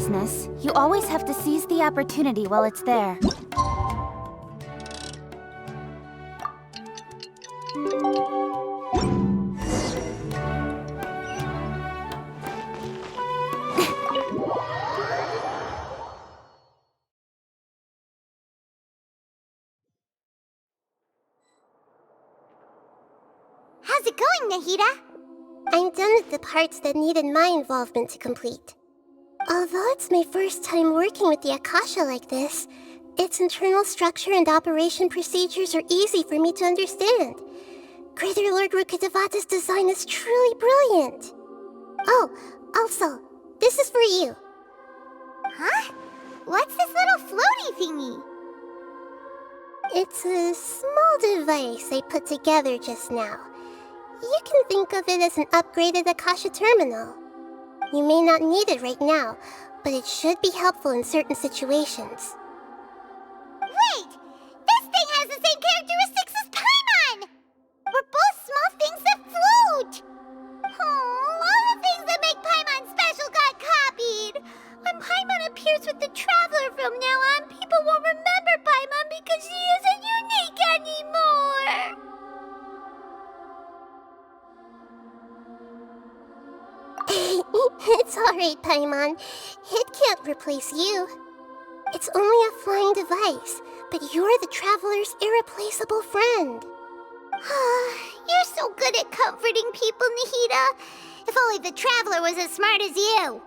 business, you always have to seize the opportunity while it's there. How's it going, Nahida? I'm done with the parts that needed my involvement to complete. Although it's my first time working with the Akasha like this, its internal structure and operation procedures are easy for me to understand. Greater Lord Rukkhadevata's design is truly brilliant. Oh, also, this is for you. Huh? What's this little floaty thingy? It's a small device I put together just now. You can think of it as an upgraded Akasha terminal. You may not need it right now, but it should be helpful in certain situations. Wait! This thing has the same characteristics as Paimon! We're both small things that float! Oh, all the things that make Paimon special got copied! When Paimon appears with the Traveler from now on, people won't remember Paimon because she isn't unique anymore! It's alright, Paimon. It can't replace you. It's only a flying device, but you're the Traveler's irreplaceable friend. You're so good at comforting people, Nahida. If only the Traveler was as smart as you.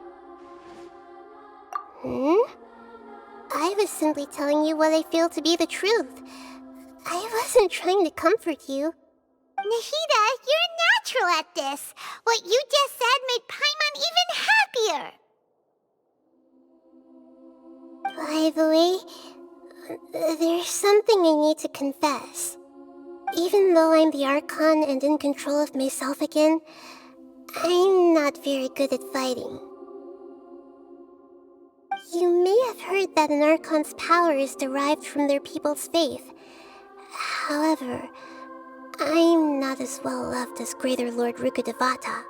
I was simply telling you what I feel to be the truth. I wasn't trying to comfort you. Nahida, you're natural at this. What you just said made Paimon even happier. By the way, there's something I need to confess. Even though I'm the Archon and in control of myself again, I'm not very good at fighting. You may have heard that an Archon's power is derived from their people's faith. However, I'm not as well loved as Greater Lord Rukkhadevata.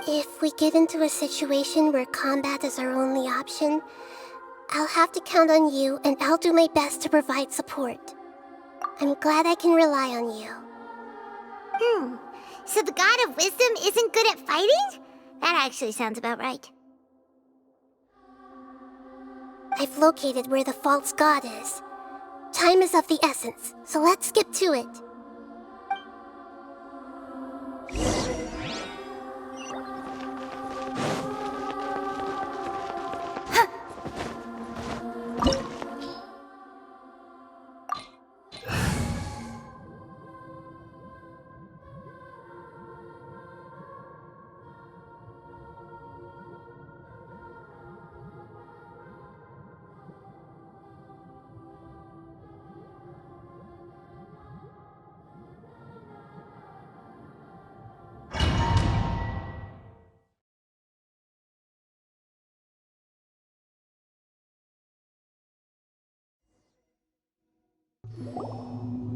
If we get into a situation where combat is our only option, I'll have to count on you, and I'll do my best to provide support. I'm glad I can rely on you. So the God of Wisdom isn't good at fighting? That actually sounds about right. I've located where the false god is. Time is of the essence, so let's skip to it.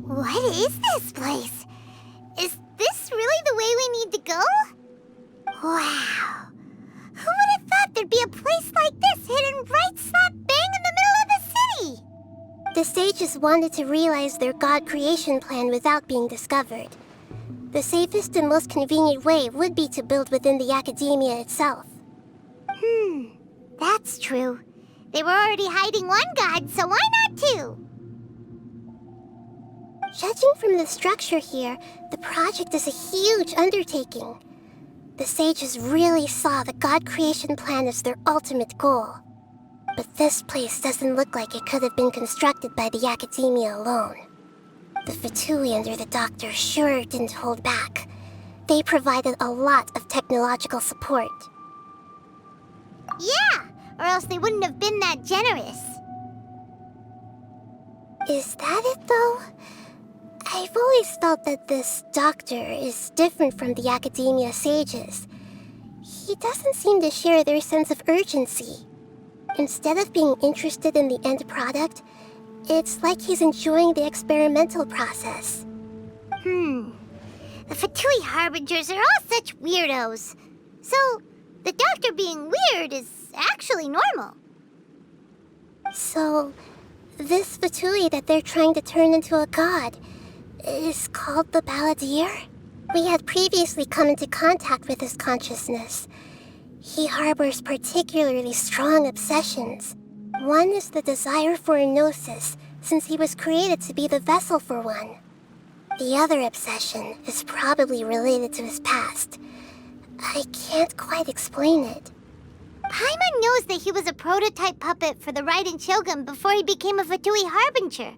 What is this place? Is this really the way we need to go? Wow. Who would have thought there'd be a place like this hidden right slap bang in the middle of the city? The sages wanted to realize their god creation plan without being discovered. The safest and most convenient way would be to build within the academia itself. That's true. They were already hiding one god, so why not two? Judging from the structure here, the project is a huge undertaking. The sages really saw the god creation plan as their ultimate goal. But this place doesn't look like it could have been constructed by the academia alone. The Fatui under the Doctor sure didn't hold back. They provided a lot of technological support. Yeah, or else they wouldn't have been that generous. Is that it, though? I've always felt that this Doctor is different from the academia sages. He doesn't seem to share their sense of urgency. Instead of being interested in the end product, it's like he's enjoying the experimental process. The Fatui Harbingers are all such weirdos. So, the Doctor being weird is actually normal. So, this Fatui that they're trying to turn into a god is called the Balladeer? We had previously come into contact with his consciousness. He harbors particularly strong obsessions. One is the desire for a gnosis, since he was created to be the vessel for one. The other obsession is probably related to his past. I can't quite explain it. Paimon knows that he was a prototype puppet for the Raiden Shogun before he became a Fatui Harbinger.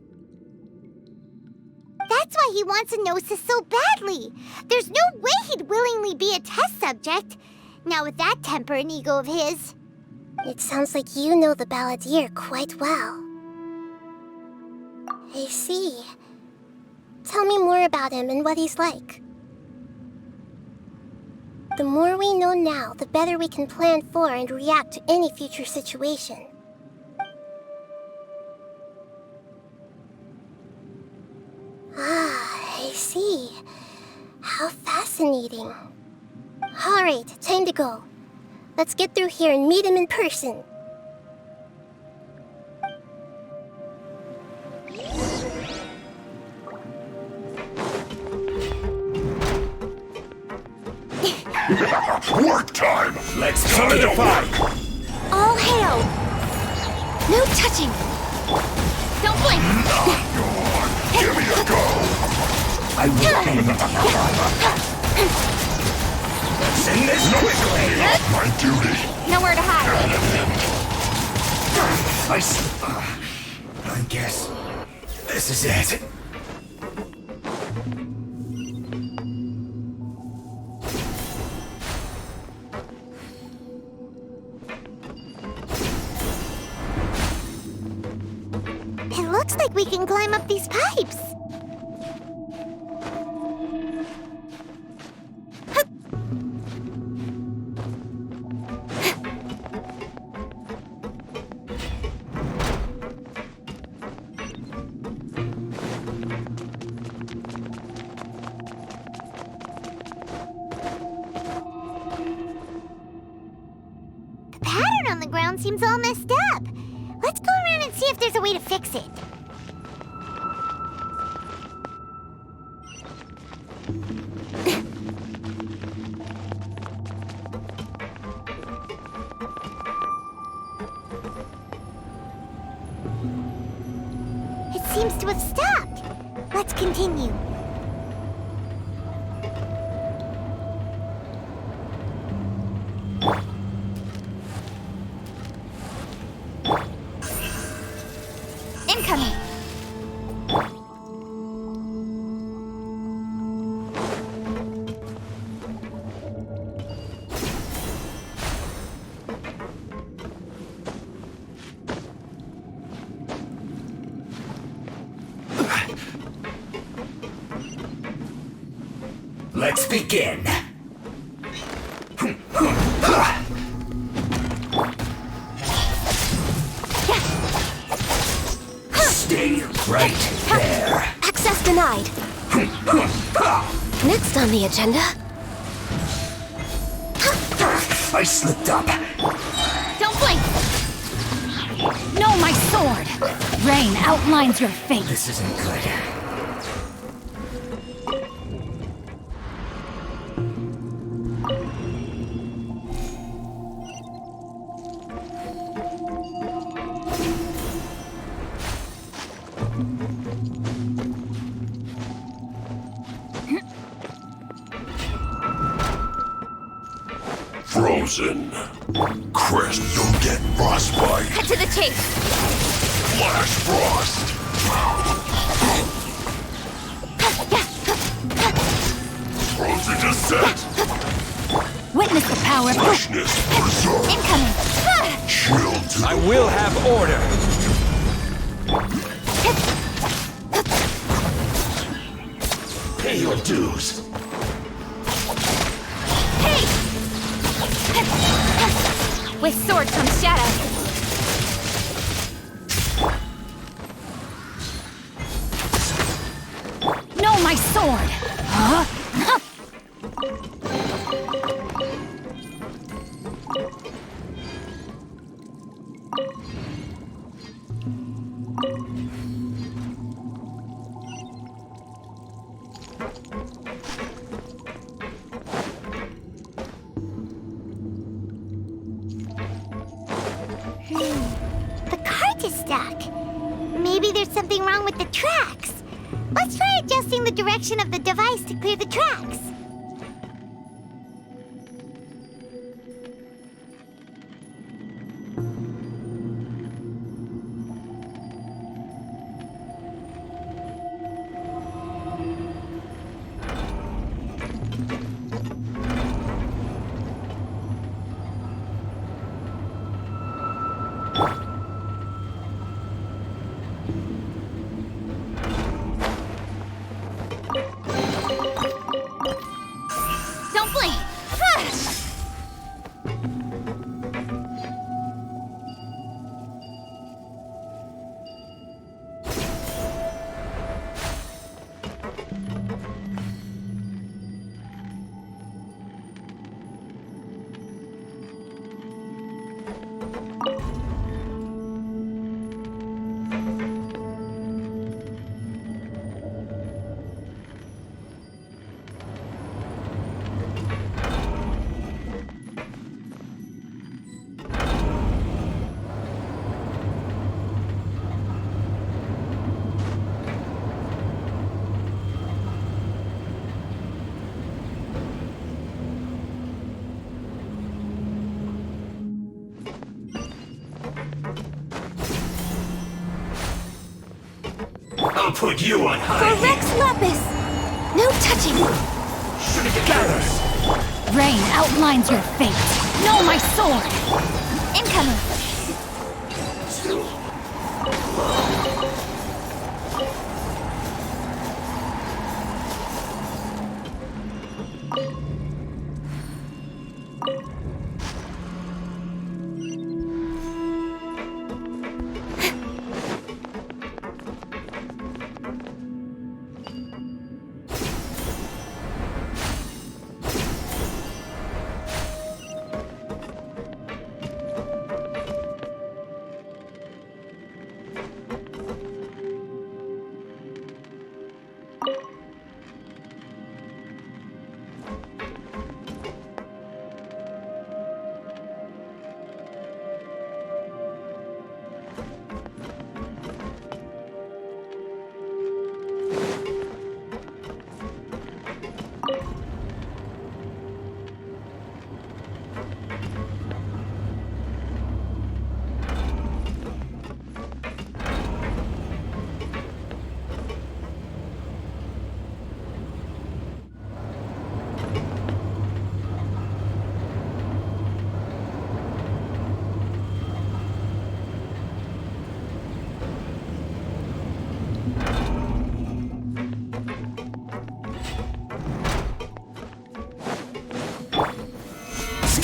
That's why he wants a gnosis so badly. There's no way he'd willingly be a test subject. Now with that temper and ego of his. It sounds like you know the Balladeer quite well. I see. Tell me more about him and what he's like. The more we know now, the better we can plan for and react to any future situation. Ah, I see. How fascinating. Alright, time to go. Let's get through here and meet him in person. Work time! Let's solidify! All hail! No touching! Don't blink! Give me a go! I will end Send this quickly! My duty! Nowhere to hide! I guess this is it. It looks like we can climb up these pipes. The pattern on the ground seems all messed up. Let's go around and see if there's a way to fix it. It seems to have stopped. Let's continue. Incoming! Let's begin. Stay right there. Access denied. Next on the agenda. I slipped up. Don't blink! No, my sword! Rain outlines your fate. This isn't good. Frozen. Crest, don't get frostbite. Cut to the chase! Flash frost. Frozen descent. Witness the power of Freshness preserved. incoming! Chill to I the will have order. Pay your dues. Hey! With sword comes shadow. No, my sword! Huh? is stuck. Maybe there's something wrong with the tracks. Let's try adjusting the direction of the device to clear the tracks. Don't blink! I'll put you on For high. Rex Lapis! No touching! Shoot it together. Rain outlines your fate. Know my sword! Incoming!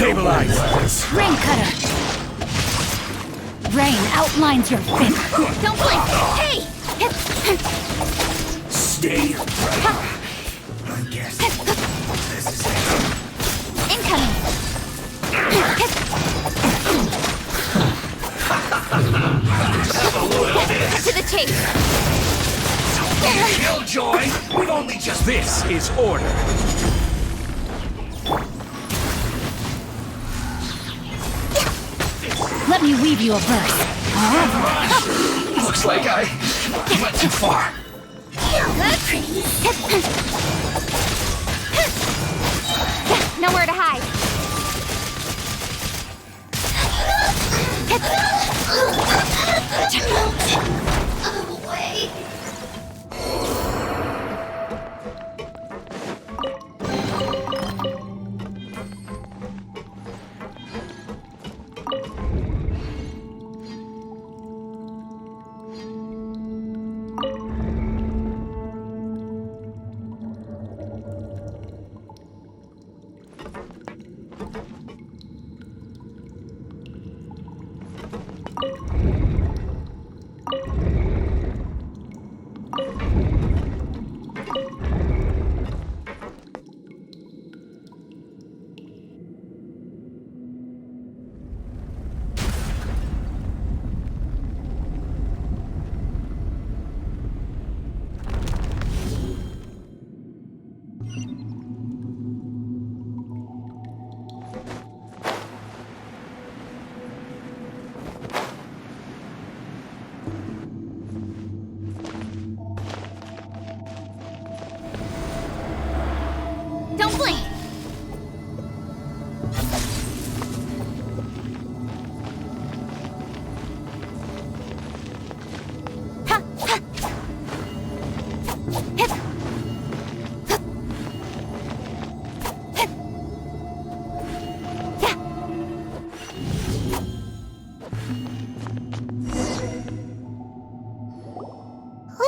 Stabilize. Rain Cutter! Rain outlines your fate. Don't blink! Hey! Stay right. I guess this is it. Incoming! Have a look at this. To the chase! Killjoy. We've only just. This is order. Let me weave you a verse. Looks like I went too far. Nowhere to hide.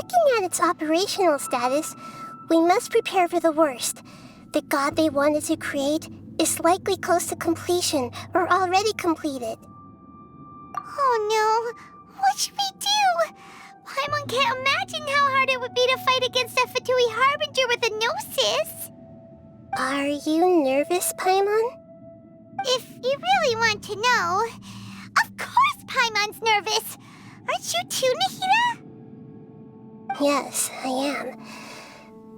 Looking at its operational status, we must prepare for the worst. The god they wanted to create is likely close to completion or already completed. Oh no, what should we do? Paimon can't imagine how hard it would be to fight against a Fatui Harbinger with a Gnosis. Are you nervous, Paimon? If you really want to know, of course Paimon's nervous. Aren't you too, Nahida? Yes, I am.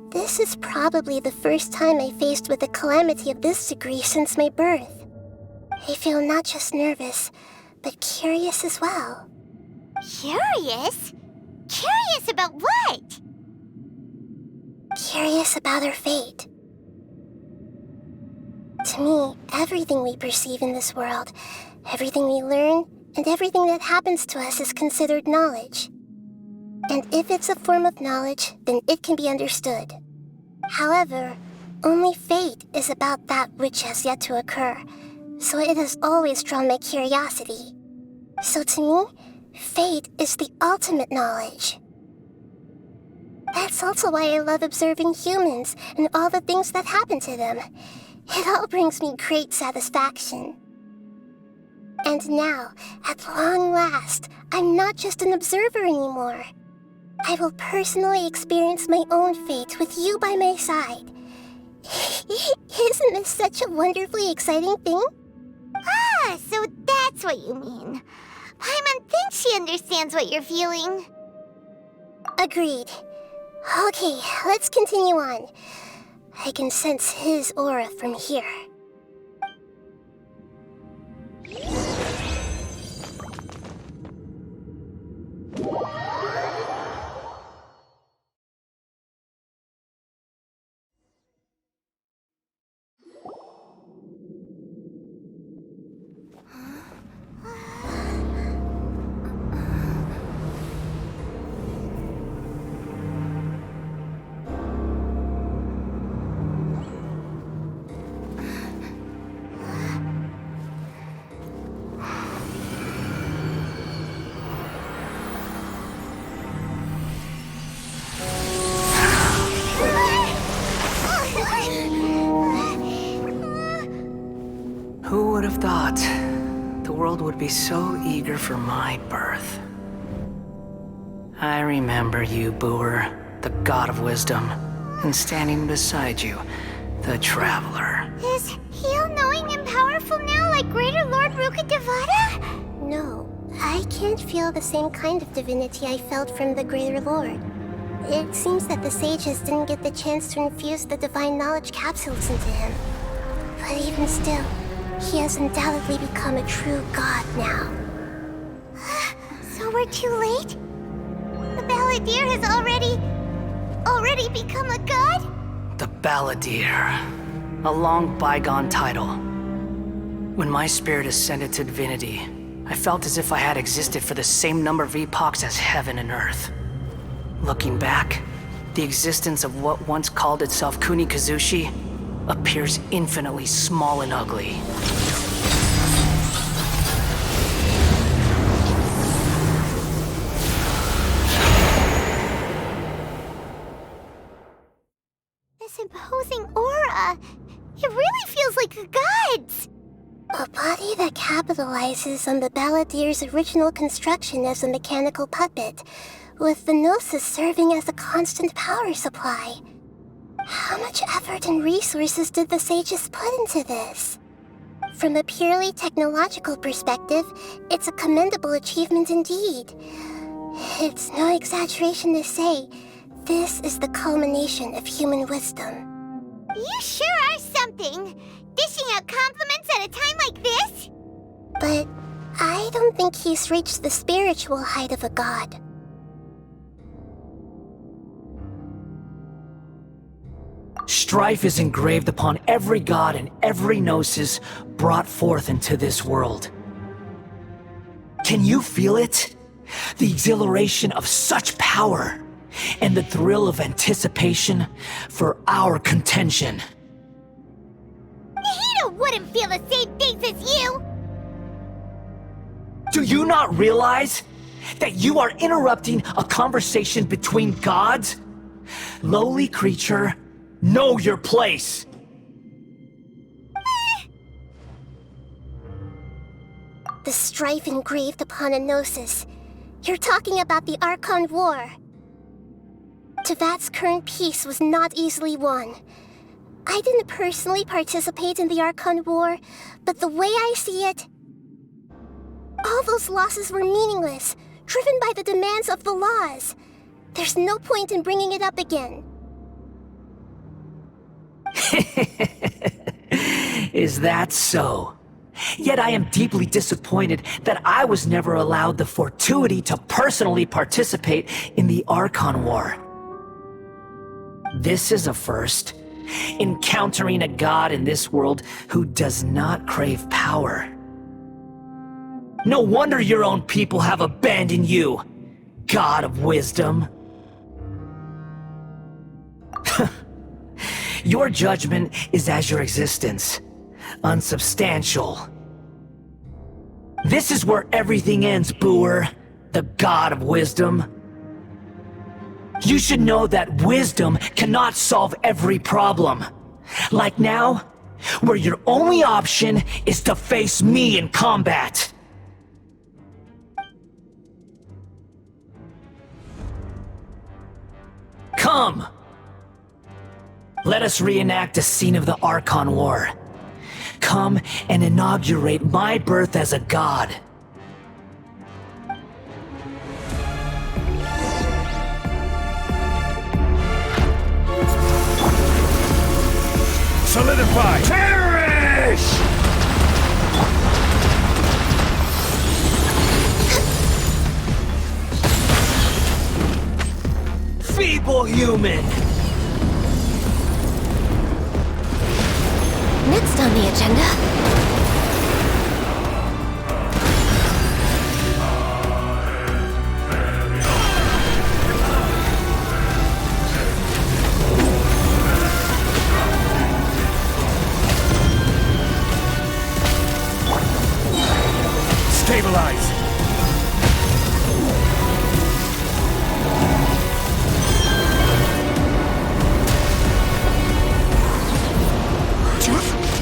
This is probably the first time I faced with a calamity of this degree since my birth. I feel not just nervous, but curious as well. Curious? Curious about what? Curious about our fate. To me, everything we perceive in this world, everything we learn, and everything that happens to us is considered knowledge. And if it's a form of knowledge, then it can be understood. However, only fate is about that which has yet to occur, so it has always drawn my curiosity. So to me, fate is the ultimate knowledge. That's also why I love observing humans and all the things that happen to them. It all brings me great satisfaction. And now, at long last, I'm not just an observer anymore. I will personally experience my own fate with you by my side. Isn't this such a wonderfully exciting thing? Ah, so that's what you mean. Paimon thinks she understands what you're feeling. Agreed. Okay, let's continue on. I can sense his aura from here. Who would have thought the world would be so eager for my birth? I remember you, Booer, the god of wisdom, and standing beside you, the traveler. Is he all-knowing and powerful now like Greater Lord Rukkhadevata? No, I can't feel the same kind of divinity I felt from the Greater Lord. It seems that the sages didn't get the chance to infuse the divine knowledge capsules into him. But even still, he has undoubtedly become a true god now. So we're too late? The Balladeer has already become a god? The Balladeer. A long bygone title. When my spirit ascended to divinity, I felt as if I had existed for the same number of epochs as heaven and earth. Looking back, the existence of what once called itself Kunikazushi appears infinitely small and ugly. This imposing aura, it really feels like the gods! A body that capitalizes on the Balladeer's original construction as a mechanical puppet, with the Gnosis serving as a constant power supply. How much effort and resources did the sages put into this? From a purely technological perspective, it's a commendable achievement indeed. It's no exaggeration to say, this is the culmination of human wisdom. You sure are something! Dishing out compliments at a time like this? But I don't think he's reached the spiritual height of a god. Strife is engraved upon every god and every gnosis brought forth into this world. Can you feel it? The exhilaration of such power, and the thrill of anticipation for our contention. Nahida wouldn't feel the same things as you! Do you not realize? That you are interrupting a conversation between gods? Lowly creature, know your place! The strife engraved upon a gnosis. You're talking about the Archon War. Tevat's current peace was not easily won. I didn't personally participate in the Archon War, but the way I see it, all those losses were meaningless, driven by the demands of the laws. There's no point in bringing it up again. Is that so? Yet I am deeply disappointed that I was never allowed the fortuity to personally participate in the Archon War. This is a first. Encountering a god in this world who does not crave power. No wonder your own people have abandoned you, God of Wisdom. Your judgment is as your existence, unsubstantial. This is where everything ends, Booer, the God of Wisdom. You should know that wisdom cannot solve every problem. Like now, where your only option is to face me in combat. Come! Let us reenact a scene of the Archon War. Come and inaugurate my birth as a god. Solidify! Perish! Feeble human! Next on the agenda, Stabilize!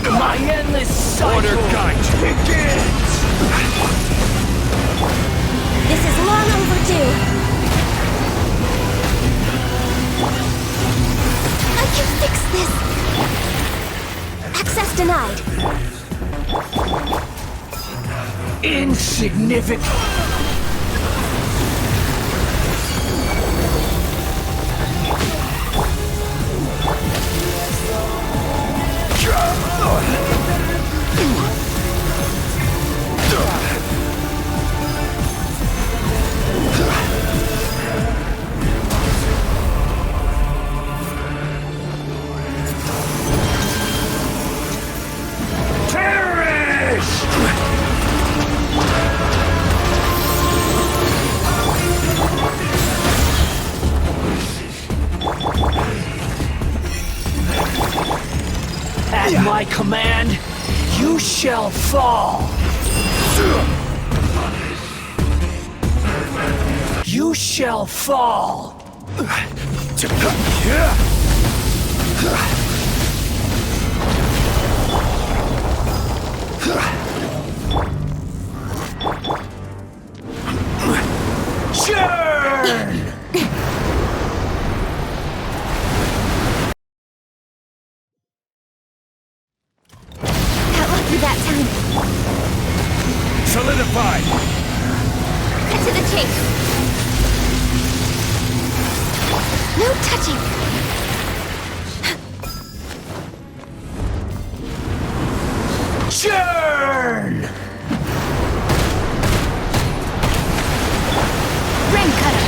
My endless cycle Order guide begins! this is long overdue. I can fix this. Access denied. insignificant. At my command, you shall fall. You shall fall. Churn! Got lucky that time. Solidify! Cut to the chase. No touching. Churn! Rain Cutter!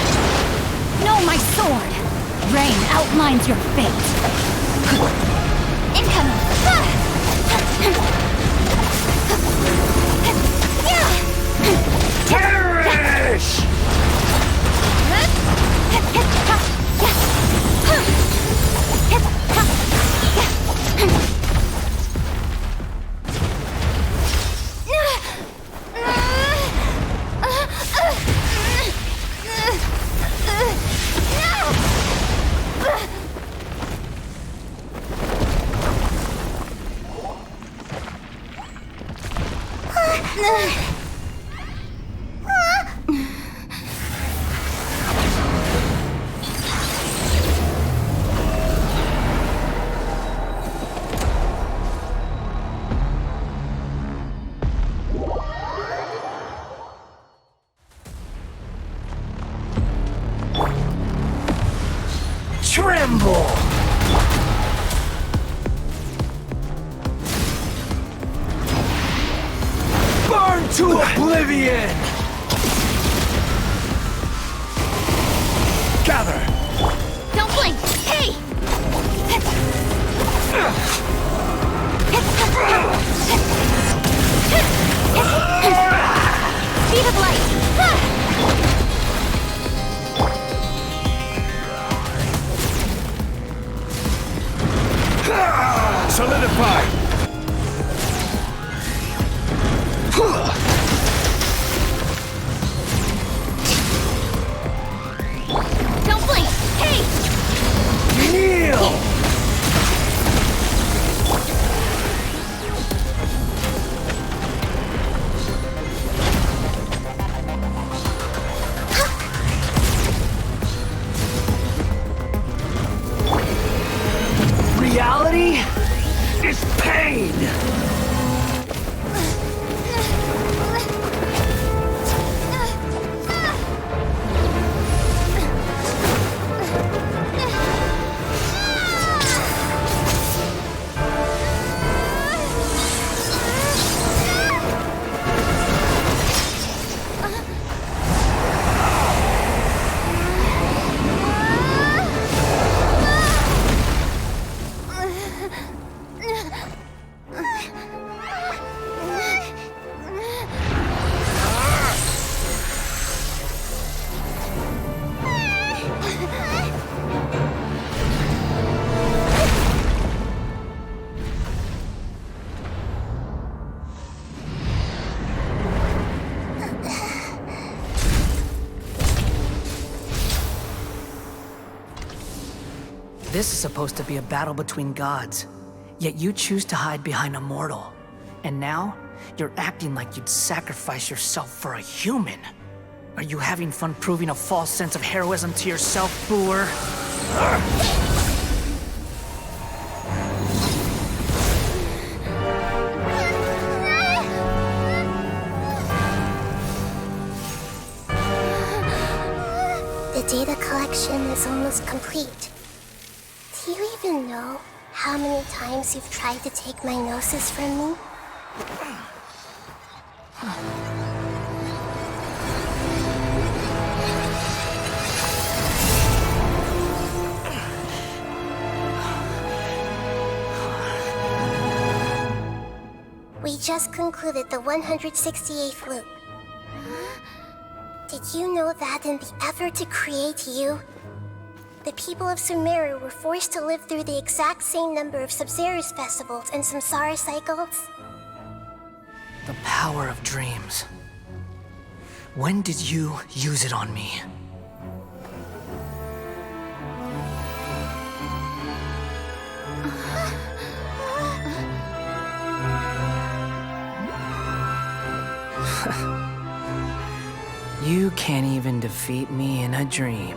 Know my sword! Rain outlines your fate! Incoming! Perish! tremble! Burn to oblivion! Gather! Don't blink! Hey! Speed of light! Solidify! Don't blink! Hey! Kneel! Reality is pain! This is supposed to be a battle between gods, yet you choose to hide behind a mortal. And now, you're acting like you'd sacrifice yourself for a human. Are you having fun proving a false sense of heroism to yourself, Boor? The data collection is almost complete. Do you even know how many times you've tried to take my gnosis from me? We just concluded the 168th loop. Did you know that in the effort to create you, the people of Sumeru were forced to live through the exact same number of Sub-Zerus festivals and Samsara cycles? The power of dreams. When did you use it on me? You can't even defeat me in a dream.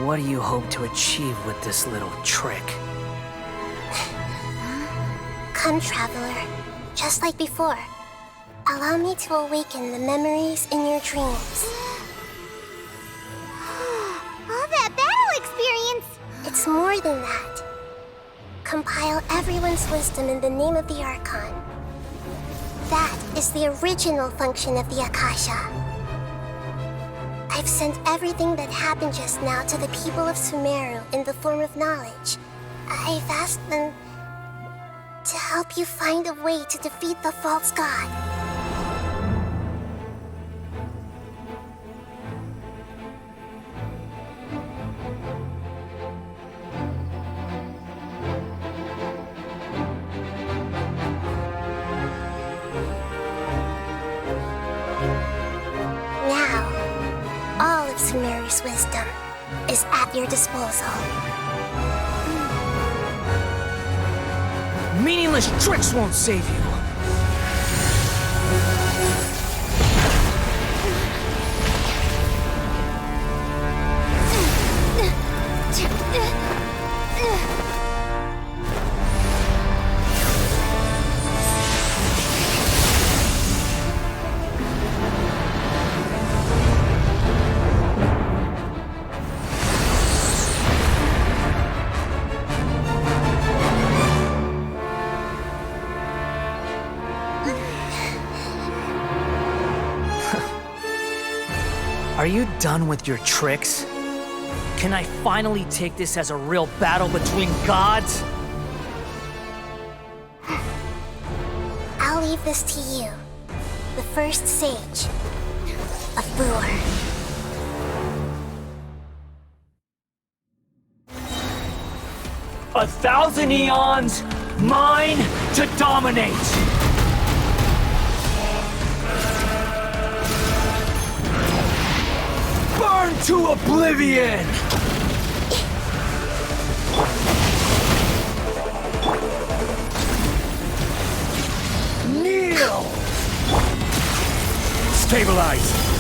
What do you hope to achieve with this little trick? Come, Traveler. Just like before. Allow me to awaken the memories in your dreams. All that battle experience! It's more than that. Compile everyone's wisdom in the name of the Archon. That is the original function of the Akasha. I've sent everything that happened just now to the people of Sumeru in the form of knowledge. I've asked them to help you find a way to defeat the false god. Sumeru's wisdom is at your disposal. Meaningless tricks won't save you. Are you done with your tricks? Can I finally take this as a real battle between gods? I'll leave this to you. The first sage of Boor. 1,000 eons, mine to dominate! Burn to oblivion! Kneel! Stabilize!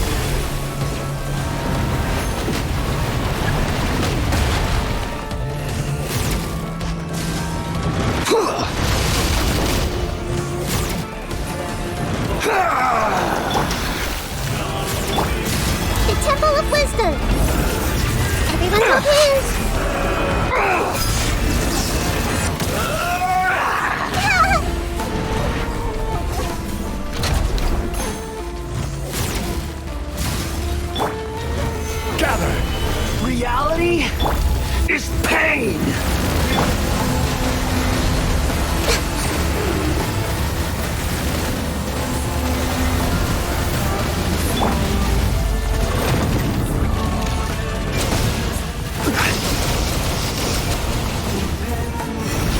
The Temple of Wisdom! Everyone hold hands! Gather! Reality is pain!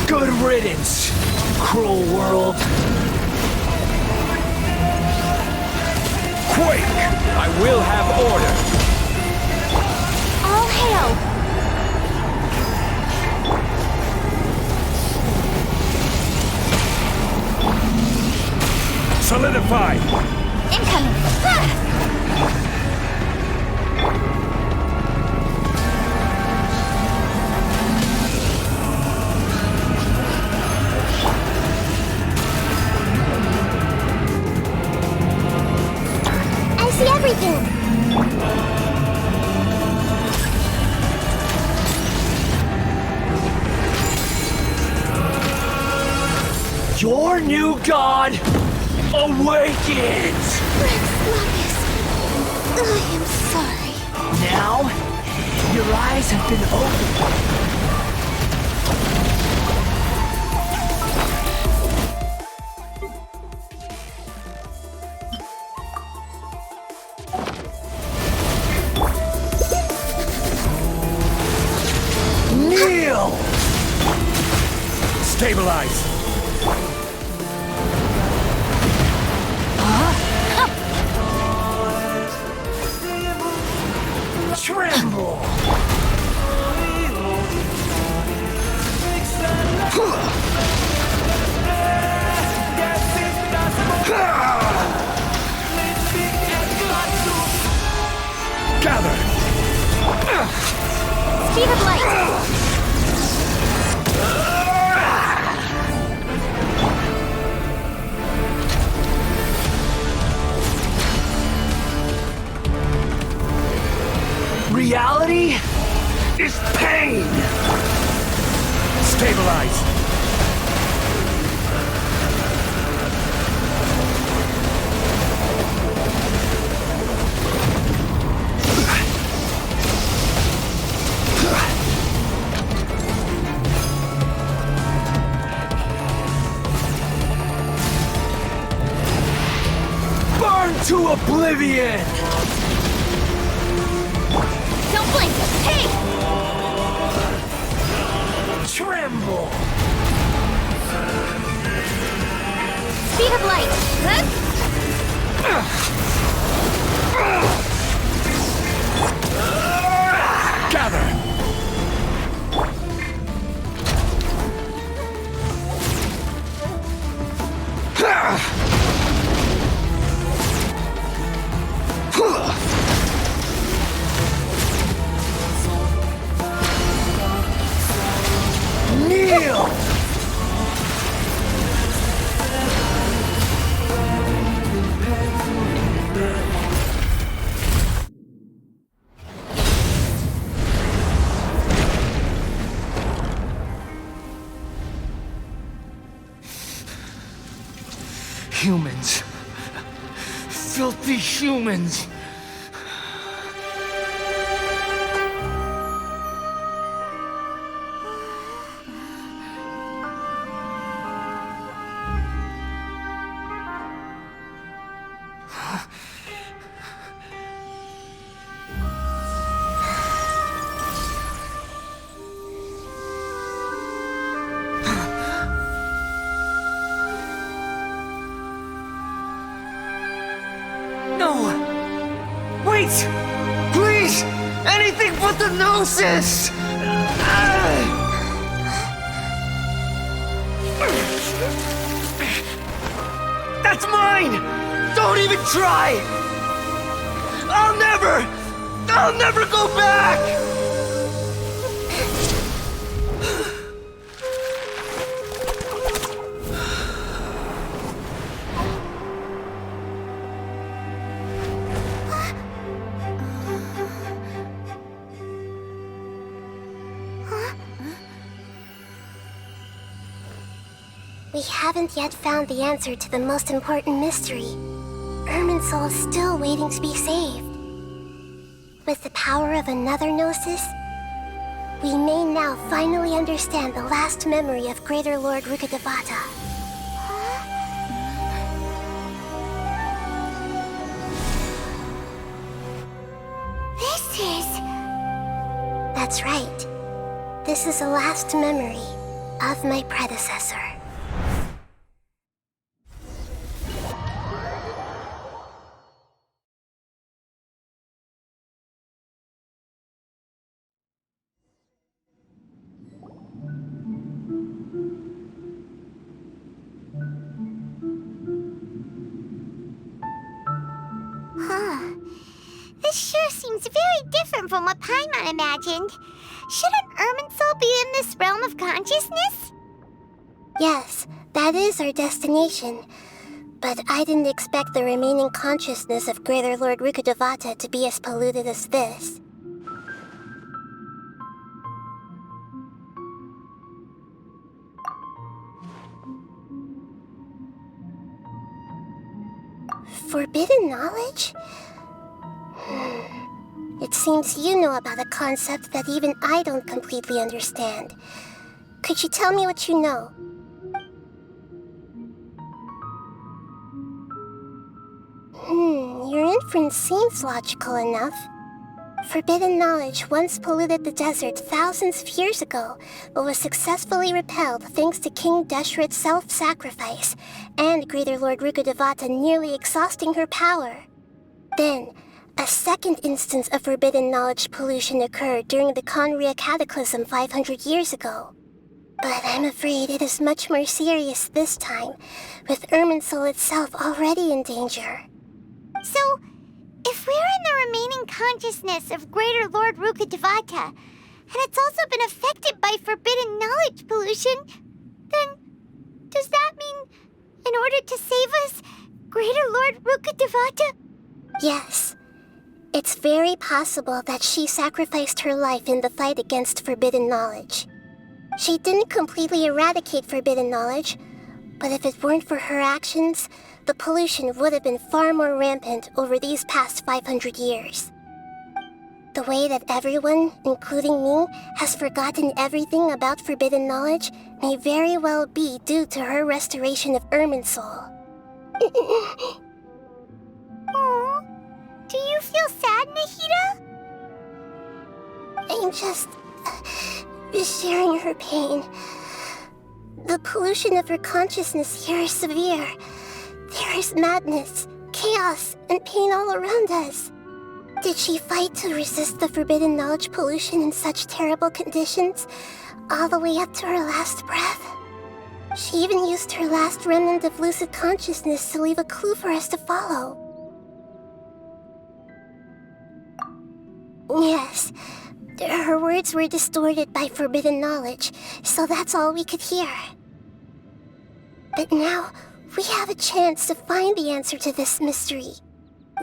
Good riddance, cruel world. Quake! I will have order! All hail! Solidify! Incoming! I see everything! Your new god awakens! I am sorry. Now, your eyes have been opened. Kneel! Stabilize! Tremble! Gather! Speed of light! Reality is pain! Stabilize! Burn to oblivion! Don't blink! Hey! Tremble! Speed of light! Huh? Gather! Kneel! Humans. Filthy humans. Wait! Please! Anything but the Gnosis! That's mine! Don't even try! I'll never go back! We haven't yet found the answer to the most important mystery. Irminsul is still waiting to be saved. With the power of another Gnosis, we may now finally understand the last memory of Greater Lord Rukkhadevata. This is... That's right. This is the last memory of my predecessor. This sure seems very different from what Paimon imagined. Shouldn't Irminsul be in this realm of consciousness? Yes, that is our destination. But I didn't expect the remaining consciousness of Greater Lord Rukkhadevata to be as polluted as this. Forbidden knowledge? It seems you know about a concept that even I don't completely understand. Could you tell me what you know? Your inference seems logical enough. Forbidden knowledge once polluted the desert thousands of years ago, but was successfully repelled thanks to King Deshret's self-sacrifice, and Greater Lord Rukkhadevata nearly exhausting her power. Then, a second instance of forbidden knowledge pollution occurred during the Conria Cataclysm 500 years ago. But I'm afraid it is much more serious this time, with Irminsul itself already in danger. So, if we're in the remaining consciousness of Greater Lord Rukkhadevata, and it's also been affected by forbidden knowledge pollution, then does that mean, in order to save us, Greater Lord Rukkhadevata? Yes. It's very possible that she sacrificed her life in the fight against forbidden knowledge. She didn't completely eradicate forbidden knowledge, but if it weren't for her actions, the pollution would have been far more rampant over these past 500 years. The way that everyone, including me, has forgotten everything about forbidden knowledge may very well be due to her restoration of Irminsul. Aww. Do you feel sad, Nahida? I'm just sharing her pain. The pollution of her consciousness here is severe. There is madness, chaos, and pain all around us. Did she fight to resist the forbidden knowledge pollution in such terrible conditions, all the way up to her last breath? She even used her last remnant of lucid consciousness to leave a clue for us to follow. Yes, her words were distorted by forbidden knowledge, so that's all we could hear. But now, we have a chance to find the answer to this mystery.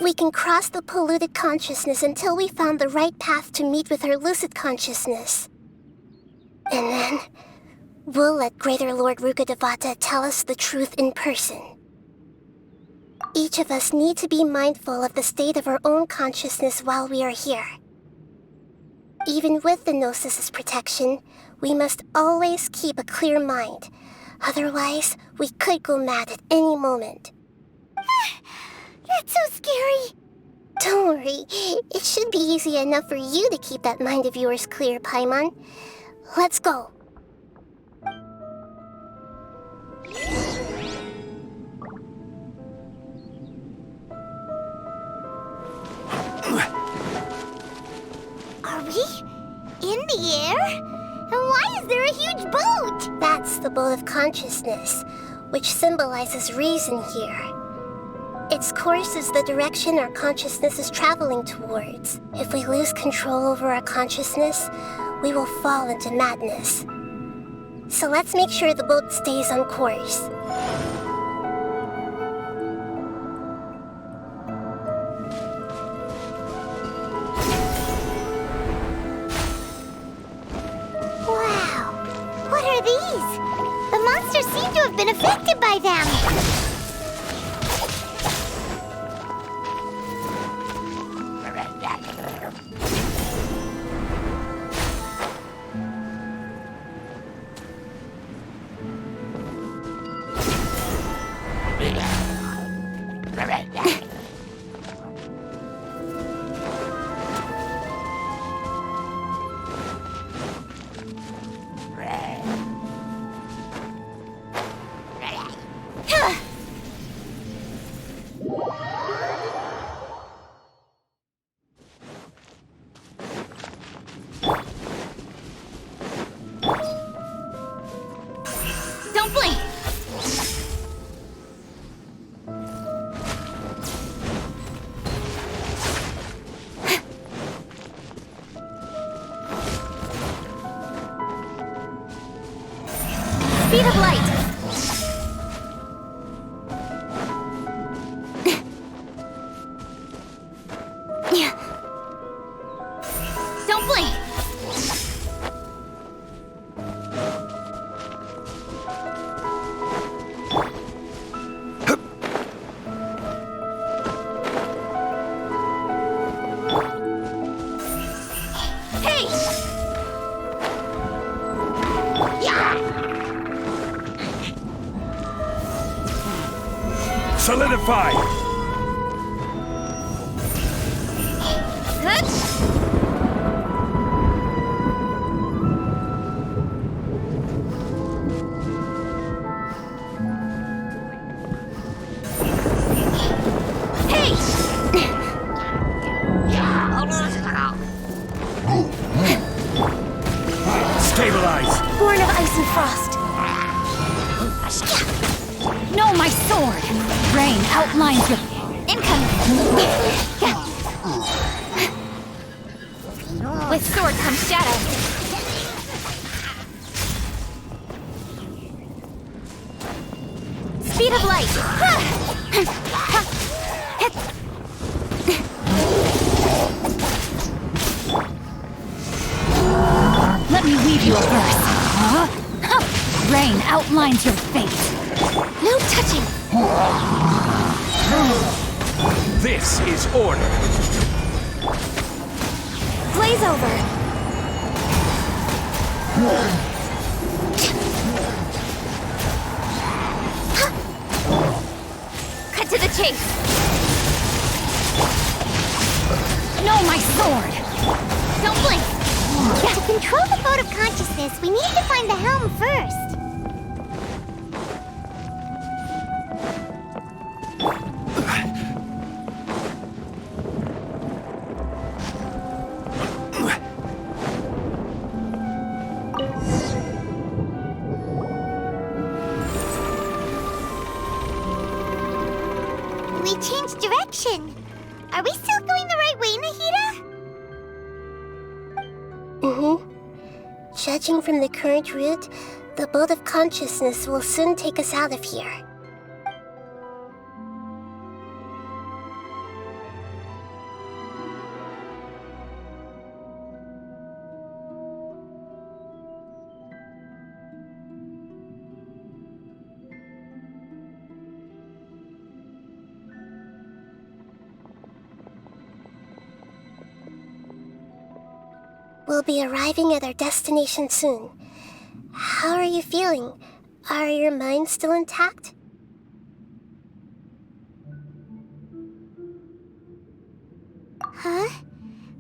We can cross the polluted consciousness until we found the right path to meet with our lucid consciousness. And then, we'll let Greater Lord Rukkhadevata tell us the truth in person. Each of us need to be mindful of the state of our own consciousness while we are here. Even with the Gnosis's protection, we must always keep a clear mind. Otherwise, we could go mad at any moment. That's so scary. Don't worry, it should be easy enough for you to keep that mind of yours clear, Paimon. Let's go. the air? And why is there a huge boat? That's the boat of consciousness, which symbolizes reason here. Its course is the direction our consciousness is traveling towards. If we lose control over our consciousness, we will fall into madness. So let's make sure the boat stays on course. Wow, what are these? The monsters seem to have been affected by them. Don't blink! Speed of light! Don't blink! Hey! Solidify! Hey! Stabilize! Born of ice and frost. No, my sword! Rain outlines your... Incoming! With sword comes shadow. Speed of light! Let me weave you a verse. Rain outlines your fate. No touching. This is order! Blaze over. Cut to the chase. No, my sword. Don't blink. To control the boat of consciousness, we needed to find the helm first. We changed direction. Are we still going the right way, Nahida? Judging from the current route, the boat of consciousness will soon take us out of here. We'll be arriving at our destination soon. How are you feeling? Are your minds still intact? Huh?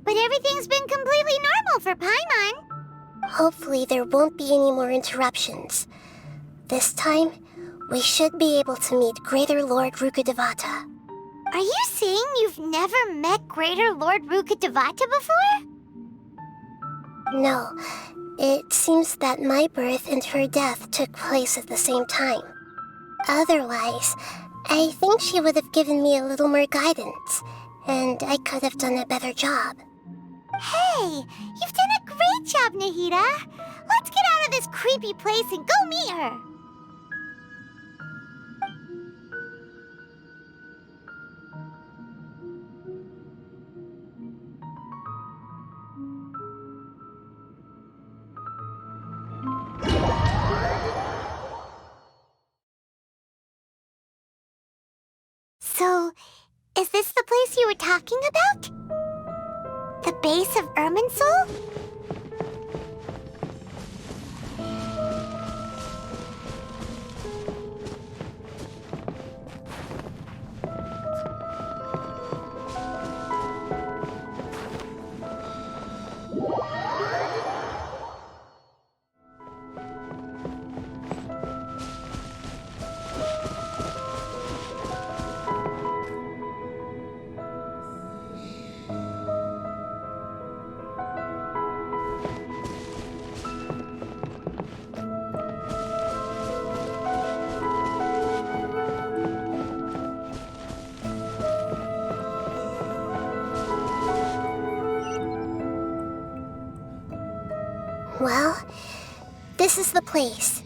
But everything's been completely normal for Paimon. Hopefully there won't be any more interruptions. This time, we should be able to meet Greater Lord Rukkhadevata. Are you saying you've never met Greater Lord Rukkhadevata before? No, it seems that my birth and her death took place at the same time. Otherwise, I think she would have given me a little more guidance, and I could have done a better job. Hey, you've done a great job, Nahida. Let's get out of this creepy place and go meet her. So, is this the place you were talking about? The base of Irminsul? Well, this is the place.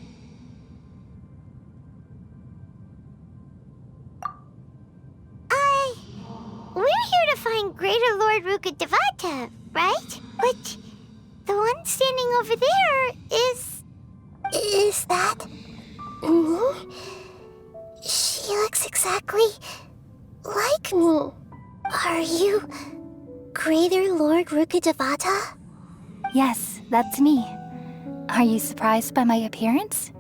We're here to find Greater Lord Rukkhadevata, right? But the one standing over there is... Is that me? She looks exactly like me. Are you Greater Lord Rukkhadevata? Yes, that's me. Are you surprised by my appearance?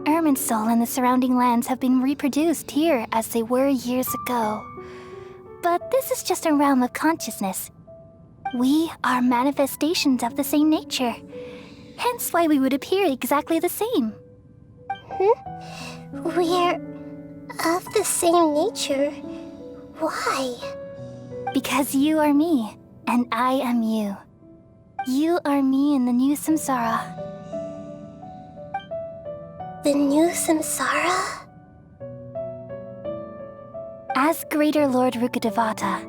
Irminsul and the surrounding lands have been reproduced here as they were years ago. But this is just a realm of consciousness. We are manifestations of the same nature. Hence why we would appear exactly the same. We're of the same nature. Why? Because you are me, and I am you. You are me in the new samsara. The new samsara? As Greater Lord Rukkhadevata,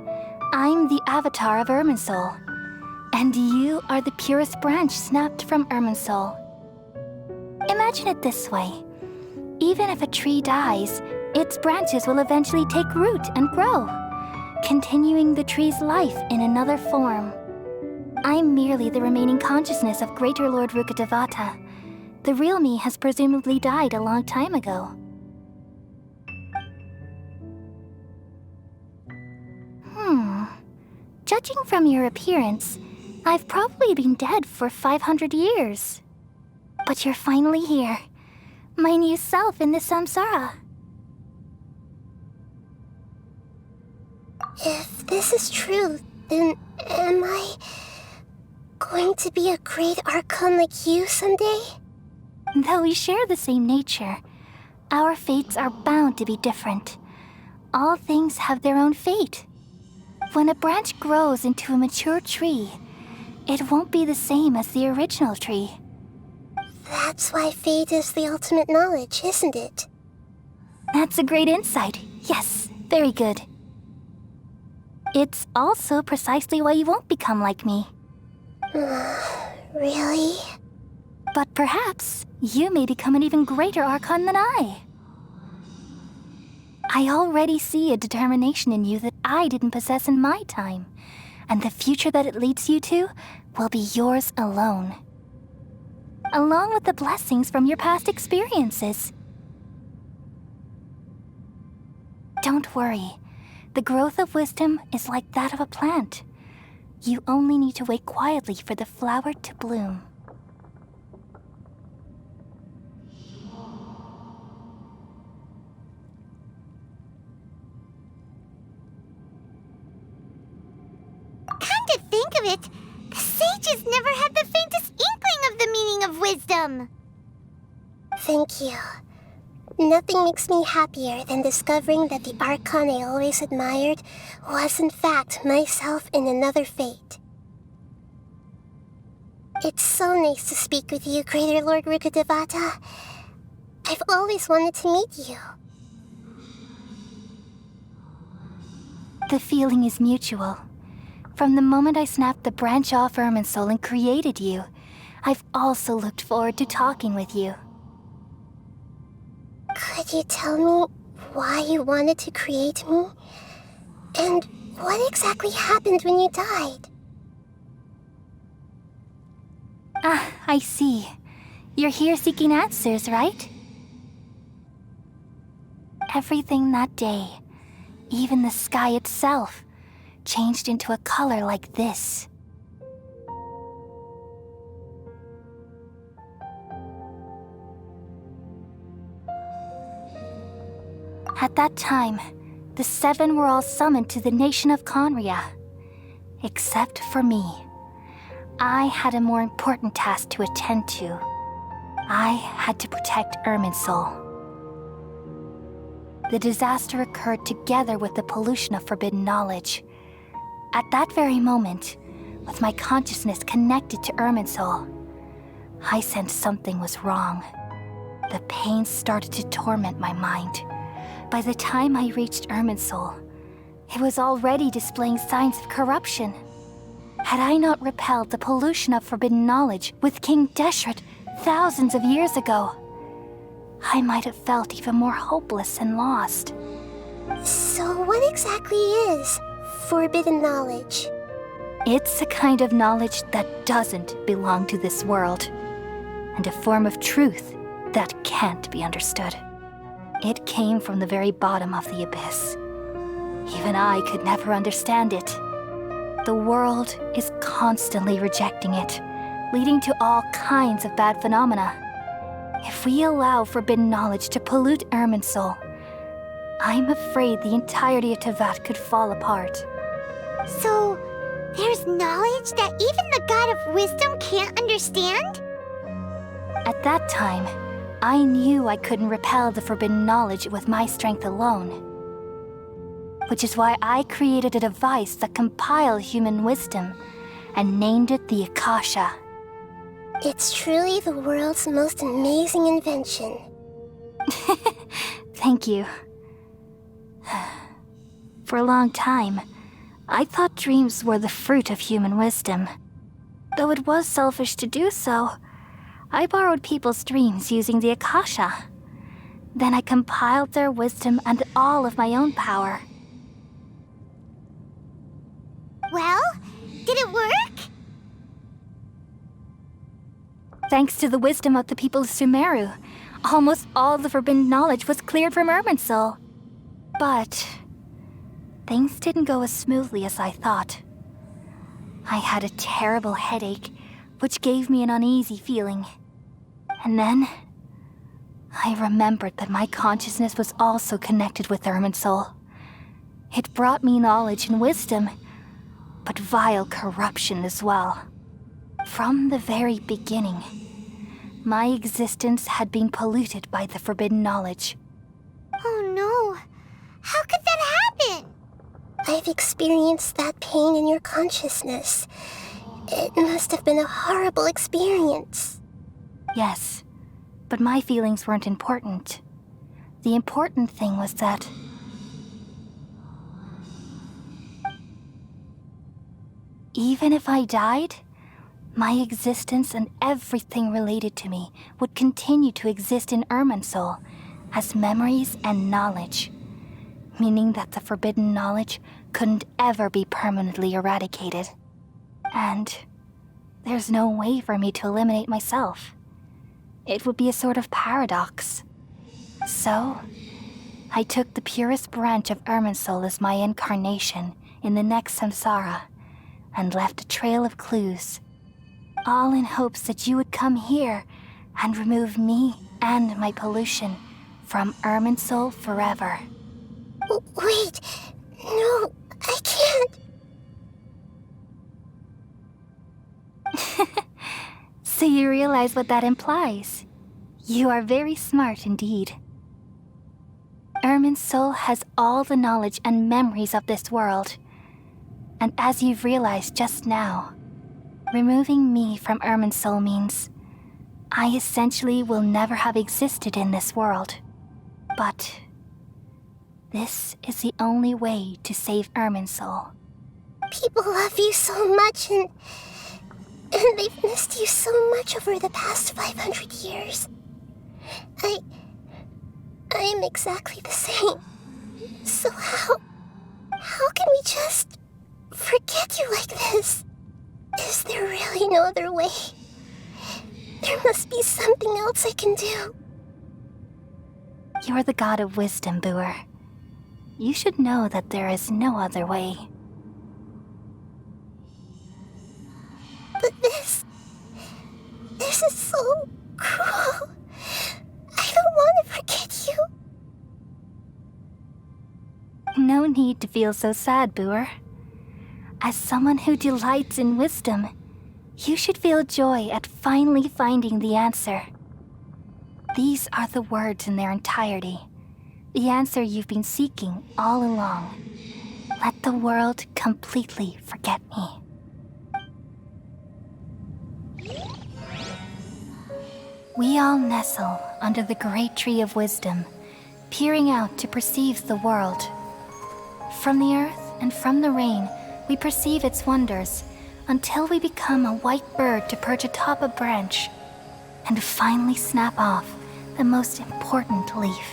I'm the avatar of Irminsul, and you are the purest branch snapped from Irminsul. Imagine it this way. Even if a tree dies, its branches will eventually take root and grow, continuing the tree's life in another form. I'm merely the remaining consciousness of Greater Lord Rukkhadevata. The real me has presumably died a long time ago. Judging from your appearance, I've probably been dead for 500 years. But you're finally here. My new self in the samsara. If this is true, then am I going to be a great Archon like you someday? Though we share the same nature, our fates are bound to be different. All things have their own fate. When a branch grows into a mature tree, it won't be the same as the original tree. That's why fate is the ultimate knowledge, isn't it? That's a great insight. Yes, very good. It's also precisely why you won't become like me. Really? But perhaps you may become an even greater Archon than I. I already see a determination in you that I didn't possess in my time, and the future that it leads you to will be yours alone, along with the blessings from your past experiences. Don't worry. The growth of wisdom is like that of a plant. You only need to wait quietly for the flower to bloom. Come to think of it, the sages never had the faintest inkling of the meaning of wisdom. Thank you. Nothing makes me happier than discovering that the Archon I always admired was in fact myself in another fate. It's so nice to speak with you, Greater Lord Rukkhadevata. I've always wanted to meet you. The feeling is mutual. From the moment I snapped the branch off Irminsul and created you, I've also looked forward to talking with you. Could you tell me why you wanted to create me? And what exactly happened when you died? Ah, I see. You're here seeking answers, right? Everything that day, even the sky itself, changed into a color like this. At that time, the seven were all summoned to the nation of Conria. Except for me. I had a more important task to attend to. I had to protect Irminsul. The disaster occurred together with the pollution of forbidden knowledge. At that very moment, with my consciousness connected to Irminsul, I sensed something was wrong. The pain started to torment my mind. By the time I reached Irminsul, it was already displaying signs of corruption. Had I not repelled the pollution of forbidden knowledge with King Deshret thousands of years ago, I might have felt even more hopeless and lost. So what exactly is forbidden knowledge? It's a kind of knowledge that doesn't belong to this world, and a form of truth that can't be understood. It came from the very bottom of the abyss. Even I could never understand it. The world is constantly rejecting it, leading to all kinds of bad phenomena. If we allow forbidden knowledge to pollute Irminsul, I'm afraid the entirety of Tevat could fall apart. So, there's knowledge that even the God of Wisdom can't understand? At that time, I knew I couldn't repel the forbidden knowledge with my strength alone. Which is why I created a device that compiled human wisdom and named it the Akasha. It's truly the world's most amazing invention. Thank you. For a long time, I thought dreams were the fruit of human wisdom. Though it was selfish to do so, I borrowed people's dreams using the Akasha. Then I compiled their wisdom and all of my own power. Well, did it work? Thanks to the wisdom of the people of Sumeru, almost all the forbidden knowledge was cleared from Irminsul. But things didn't go as smoothly as I thought. I had a terrible headache, which gave me an uneasy feeling. And then I remembered that my consciousness was also connected with Irminsul. It brought me knowledge and wisdom, but vile corruption as well. From the very beginning, my existence had been polluted by the forbidden knowledge. Oh no. How could that happen? I've experienced that pain in your consciousness. It must have been a horrible experience. Yes, but my feelings weren't important. The important thing was that even if I died, my existence and everything related to me would continue to exist in Irminsul as memories and knowledge, meaning that the forbidden knowledge couldn't ever be permanently eradicated. And there's no way for me to eliminate myself. It would be a sort of paradox. So, I took the purest branch of Irminsul as my incarnation in the next samsara and left a trail of clues, all in hopes that you would come here and remove me and my pollution from Irminsul forever. Wait, no, I can't. So you realize what that implies. You are very smart indeed. Irminsul has all the knowledge and memories of this world. And as you've realized just now, removing me from Irminsul means I essentially will never have existed in this world. But this is the only way to save Irminsul. People love you so much, and they've missed you so much over the past 500 years. I am exactly the same. So how can we just forget you like this? Is there really no other way? There must be something else I can do. You're the god of wisdom, Booer. You should know that there is no other way. But this is so cruel. I don't want to forget you. No need to feel so sad, Booer. As someone who delights in wisdom, you should feel joy at finally finding the answer. These are the words in their entirety. The answer you've been seeking all along. Let the world completely forget me. We all nestle under the great tree of wisdom, peering out to perceive the world. From the earth and from the rain, we perceive its wonders, until we become a white bird to perch atop a branch, and finally snap off the most important leaf.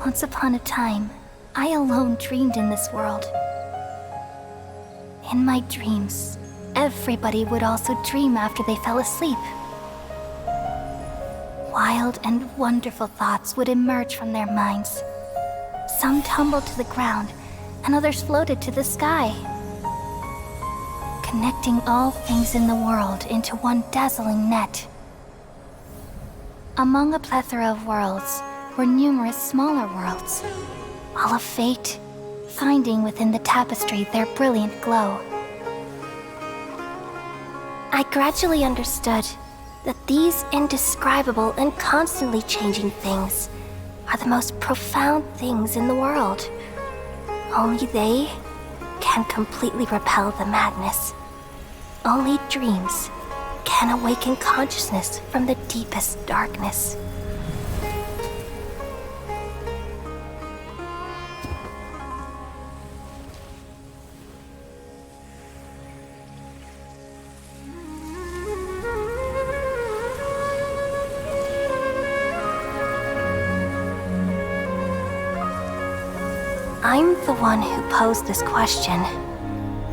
Once upon a time, I alone dreamed in this world. In my dreams, everybody would also dream after they fell asleep. Wild and wonderful thoughts would emerge from their minds. Some tumbled to the ground, and others floated to the sky, connecting all things in the world into one dazzling net. Among a plethora of worlds were numerous smaller worlds, all of fate, finding within the tapestry their brilliant glow. I gradually understood that these indescribable and constantly changing things are the most profound things in the world. Only they can completely repel the madness. Only dreams can awaken consciousness from the deepest darkness. I'm the one who posed this question,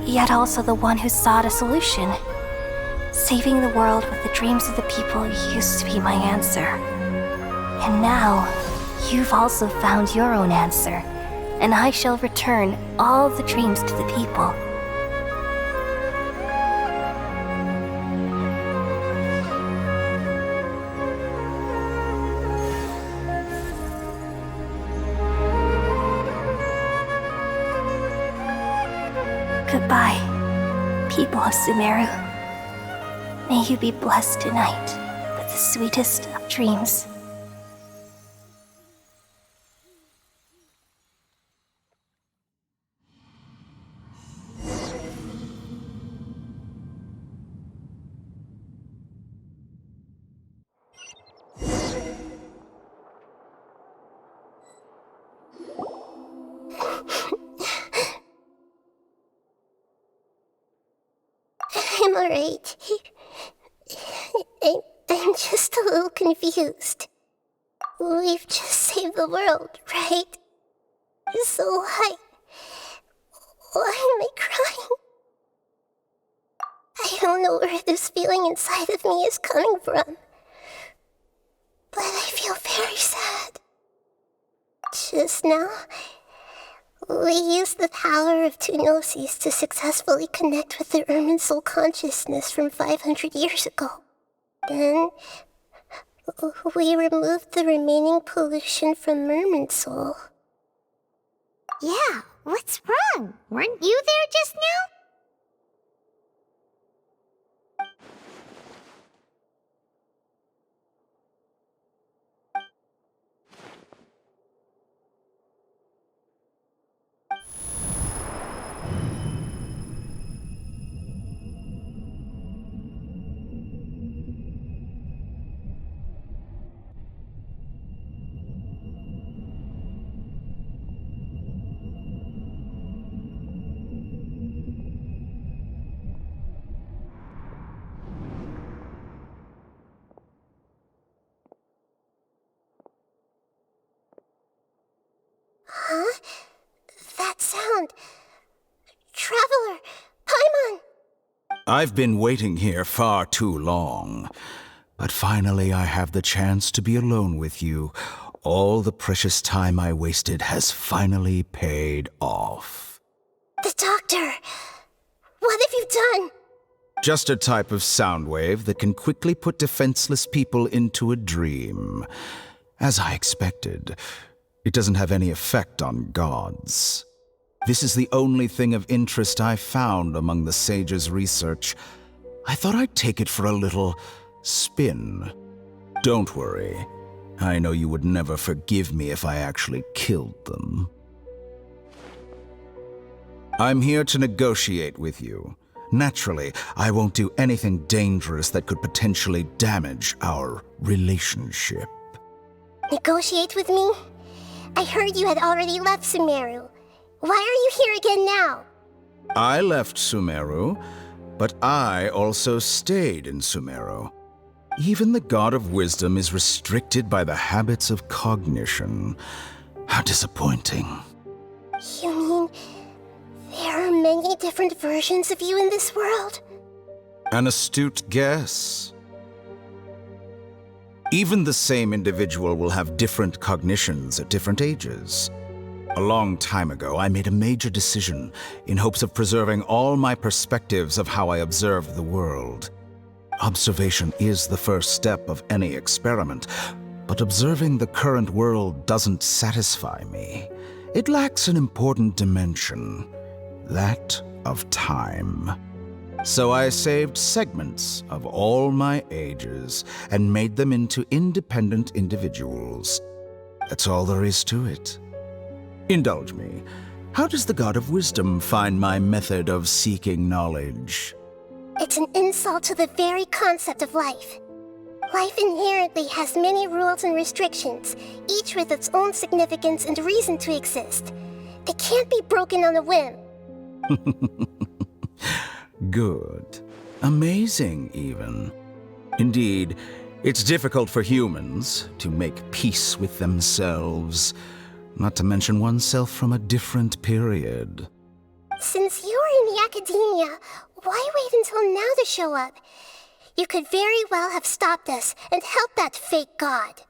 yet also the one who sought a solution. Saving the world with the dreams of the people used to be my answer. And now, you've also found your own answer, and I shall return all the dreams to the people. Goodbye, people of Sumeru. May you be blessed tonight with the sweetest of dreams. I'm alright. I'm just a little confused. We've just saved the world, right? So why am I crying? I don't know where this feeling inside of me is coming from, but I feel very sad. Just now, we used the power of two gnosis to successfully connect with the Irminsul consciousness from 500 years ago. Then, we removed the remaining pollution from Irminsul. Yeah, what's wrong? Weren't you there just now? Huh? That sound. Traveler! Paimon! I've been waiting here far too long. But finally I have the chance to be alone with you. All the precious time I wasted has finally paid off. The doctor! What have you done? Just a type of sound wave that can quickly put defenseless people into a dream. As I expected, it doesn't have any effect on gods. This is the only thing of interest I found among the sage's research. I thought I'd take it for a little spin. Don't worry. I know you would never forgive me if I actually killed them. I'm here to negotiate with you. Naturally, I won't do anything dangerous that could potentially damage our relationship. Negotiate with me? I heard you had already left Sumeru. Why are you here again now? I left Sumeru, but I also stayed in Sumeru. Even the God of Wisdom is restricted by the habits of cognition. How disappointing. You mean there are many different versions of you in this world? An astute guess. Even the same individual will have different cognitions at different ages. A long time ago, I made a major decision in hopes of preserving all my perspectives of how I observe the world. Observation is the first step of any experiment, but observing the current world doesn't satisfy me. It lacks an important dimension, that of time. So I saved segments of all my ages and made them into independent individuals. That's all there is to it. Indulge me. How does the God of Wisdom find my method of seeking knowledge? It's an insult to the very concept of life. Life inherently has many rules and restrictions, each with its own significance and reason to exist. They can't be broken on a whim. Good. Amazing, even. Indeed, it's difficult for humans to make peace with themselves, not to mention oneself from a different period. Since you're in the academia, why wait until now to show up? You could very well have stopped us and helped that fake god.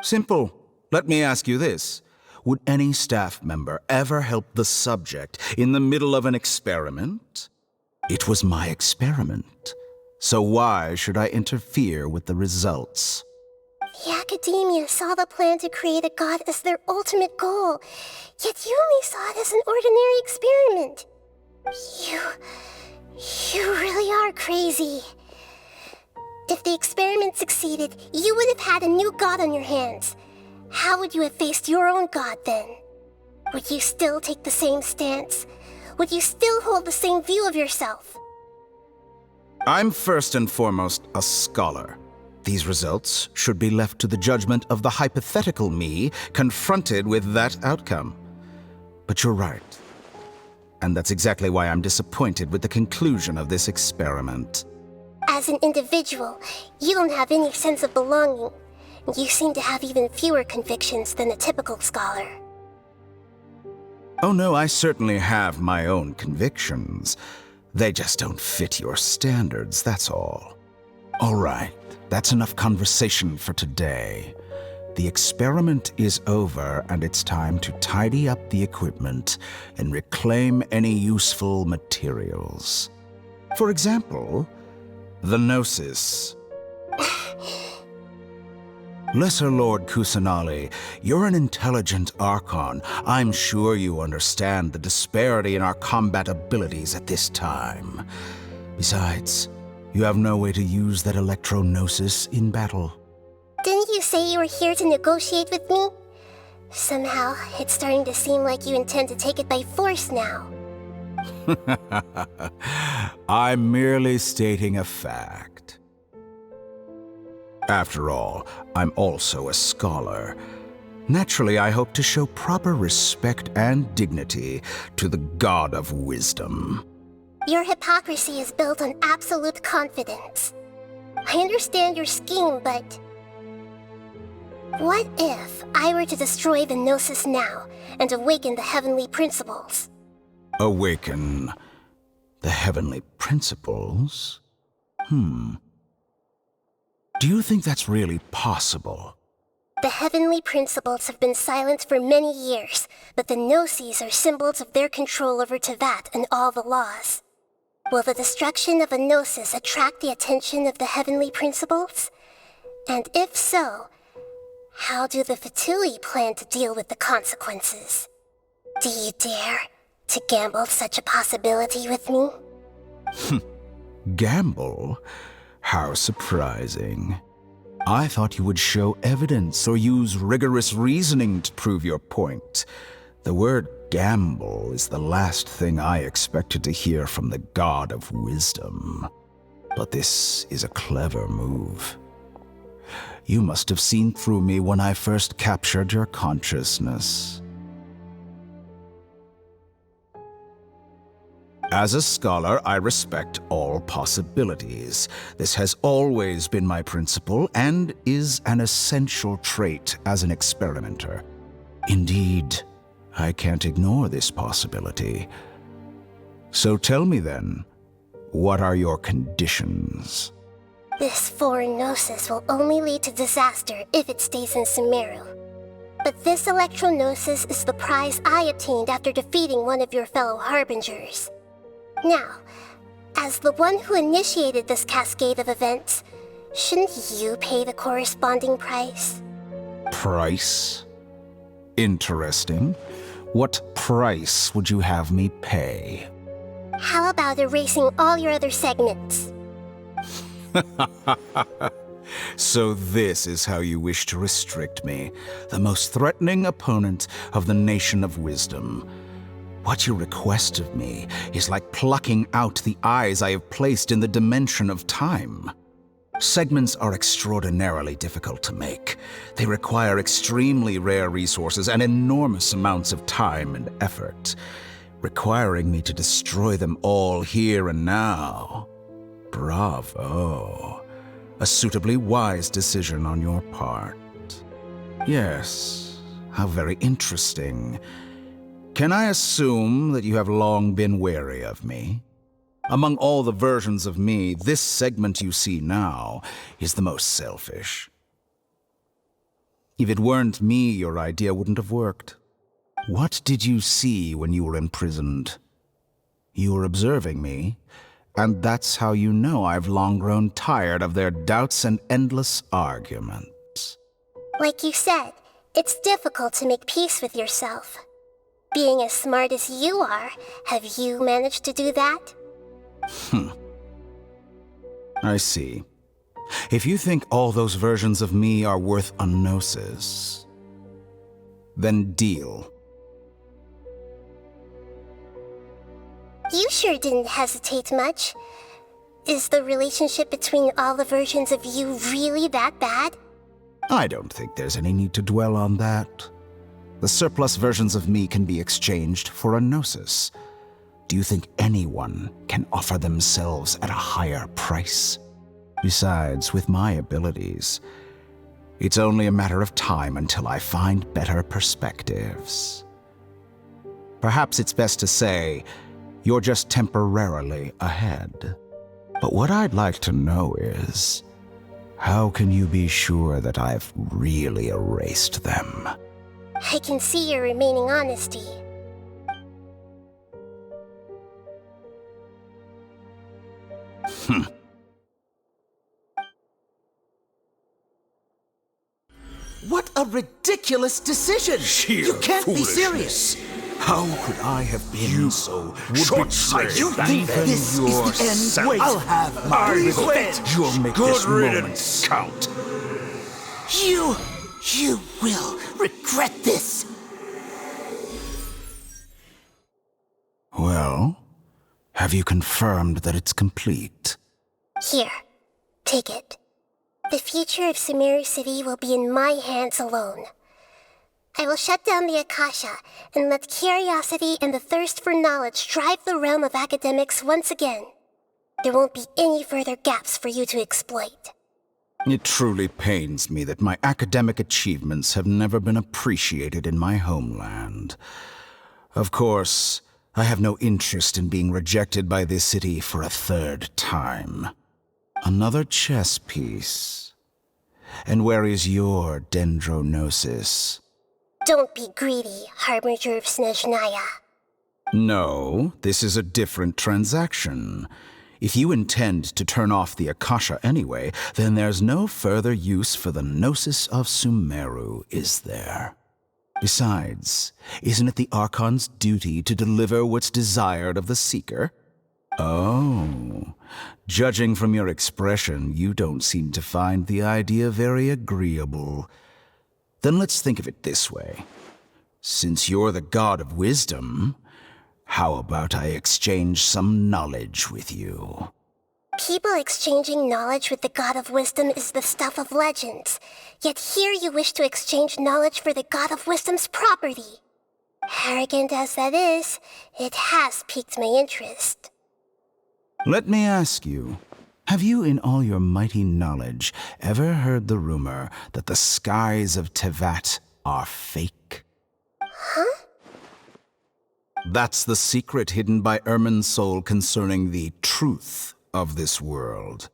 Simple. Let me ask you this. Would any staff member ever help the subject in the middle of an experiment? It was my experiment. So why should I interfere with the results? The academia saw the plan to create a god as their ultimate goal, yet you only saw it as an ordinary experiment. You really are crazy. If the experiment succeeded, you would have had a new god on your hands. How would you have faced your own god then? Would you still take the same stance? Would you still hold the same view of yourself? I'm first and foremost a scholar. These results should be left to the judgment of the hypothetical me confronted with that outcome. But you're right. And that's exactly why I'm disappointed with the conclusion of this experiment. As an individual, you don't have any sense of belonging. You seem to have even fewer convictions than a typical scholar. Oh no, I certainly have my own convictions. They just don't fit your standards, that's all. All right, that's enough conversation for today. The experiment is over, and it's time to tidy up the equipment and reclaim any useful materials. For example, the Gnosis. Lesser Lord Kusanali, you're an intelligent Archon. I'm sure you understand the disparity in our combat abilities at this time. Besides, you have no way to use that Electro-Gnosis in battle. Didn't you say you were here to negotiate with me? Somehow, it's starting to seem like you intend to take it by force now. I'm merely stating a fact. After all, I'm also a scholar. Naturally, I hope to show proper respect and dignity to the God of Wisdom. Your hypocrisy is built on absolute confidence. I understand your scheme, but What if I were to destroy the Gnosis now and awaken the heavenly principles? Awaken the heavenly principles? Do you think that's really possible? The heavenly principles have been silent for many years, but the Gnosis are symbols of their control over Teyvat and all the laws. Will the destruction of a Gnosis attract the attention of the heavenly principles? And if so, how do the Fatui plan to deal with the consequences? Do you dare to gamble such a possibility with me? Gamble? How surprising. I thought you would show evidence or use rigorous reasoning to prove your point. The word gamble is the last thing I expected to hear from the god of wisdom. But this is a clever move. You must have seen through me when I first captured your consciousness. As a scholar, I respect all possibilities. This has always been my principle and is an essential trait as an experimenter. Indeed, I can't ignore this possibility. So tell me then, what are your conditions? This foreign Gnosis will only lead to disaster if it stays in Sumeru. But this Electro-Gnosis is the prize I obtained after defeating one of your fellow Harbingers. Now, as the one who initiated this cascade of events, shouldn't you pay the corresponding price? Price? Interesting. What price would you have me pay? How about erasing all your other segments? So this is how you wish to restrict me, the most threatening opponent of the Nation of Wisdom. What you request of me is like plucking out the eyes I have placed in the dimension of time. Segments are extraordinarily difficult to make. They require extremely rare resources and enormous amounts of time and effort, requiring me to destroy them all here and now. Bravo. A suitably wise decision on your part. Yes, how very interesting. Can I assume that you have long been wary of me? Among all the versions of me, this segment you see now is the most selfish. If it weren't me, your idea wouldn't have worked. What did you see when you were imprisoned? You were observing me, and that's how you know I've long grown tired of their doubts and endless arguments. Like you said, it's difficult to make peace with yourself. Being as smart as you are, have you managed to do that? I see. If you think all those versions of me are worth a gnosis, then deal. You sure didn't hesitate much. Is the relationship between all the versions of you really that bad? I don't think there's any need to dwell on that. The surplus versions of me can be exchanged for a gnosis. Do you think anyone can offer themselves at a higher price? Besides, with my abilities, it's only a matter of time until I find better perspectives. Perhaps it's best to say, you're just temporarily ahead. But what I'd like to know is, how can you be sure that I've really erased them? I can see your remaining honesty. What a ridiculous decision! Sheer You can't be foolishness. serious! How could I have been so short-sighted. You think this is the end? Wait, I'll have my revenge! You'll make Good this moment riddance. count. You will regret this! Well, have you confirmed that it's complete? Here, take it. The future of Sumeru City will be in my hands alone. I will shut down the Akasha and let curiosity and the thirst for knowledge drive the realm of academics once again. There won't be any further gaps for you to exploit. It truly pains me that my academic achievements have never been appreciated in my homeland. Of course, I have no interest in being rejected by this city for a third time. Another chess piece. And where is your dendronosis? Don't be greedy, Harbinger of Snezhnaya. No, this is a different transaction. If you intend to turn off the Akasha anyway, then there's no further use for the Gnosis of Sumeru, is there? Besides, isn't it the Archon's duty to deliver what's desired of the Seeker? Oh, judging from your expression, you don't seem to find the idea very agreeable. Then let's think of it this way. Since you're the god of wisdom, how about I exchange some knowledge with you? People exchanging knowledge with the God of Wisdom is the stuff of legends. Yet here you wish to exchange knowledge for the God of Wisdom's property. Arrogant as that is, it has piqued my interest. Let me ask you, have you in all your mighty knowledge ever heard the rumor that the skies of Tevat are fake? Huh? That's the secret hidden by Irminsul concerning the truth of this world.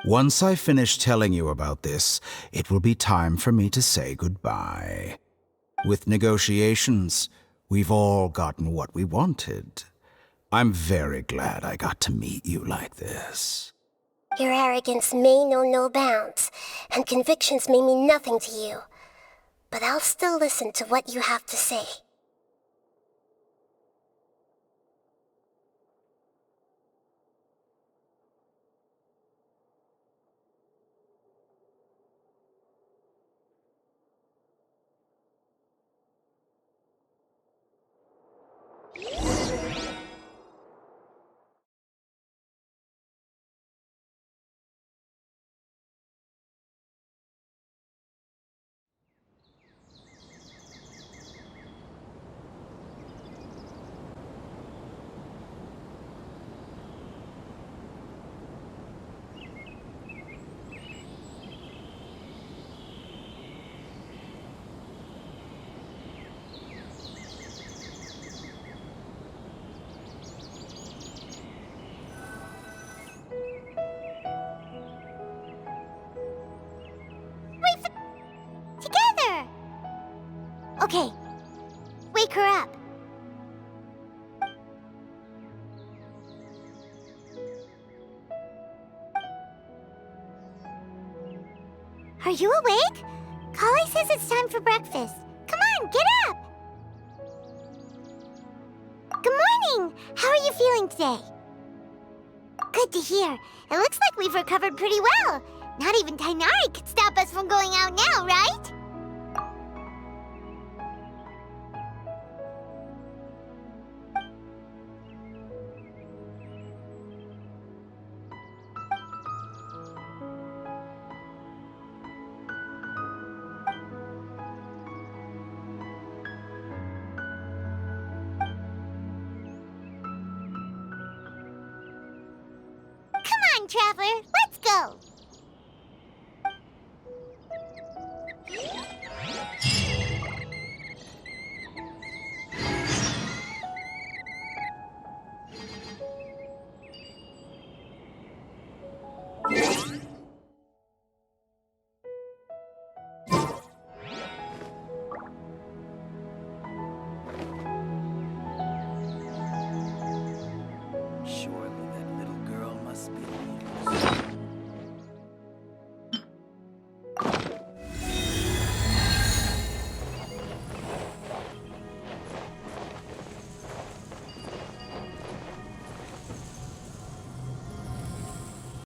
Once I finish telling you about this, it will be time for me to say goodbye. With negotiations, we've all gotten what we wanted. I'm very glad I got to meet you like this. Your arrogance may know no bounds, and convictions may mean nothing to you. But I'll still listen to what you have to say. Together! Okay. Wake her up. Are you awake? Kali says it's time for breakfast. Come on, get up! Good morning! How are you feeling today? Good to hear. It looks like we've recovered pretty well. Not even Tainari could stop us from going out now, right? Come on, Traveler, let's go!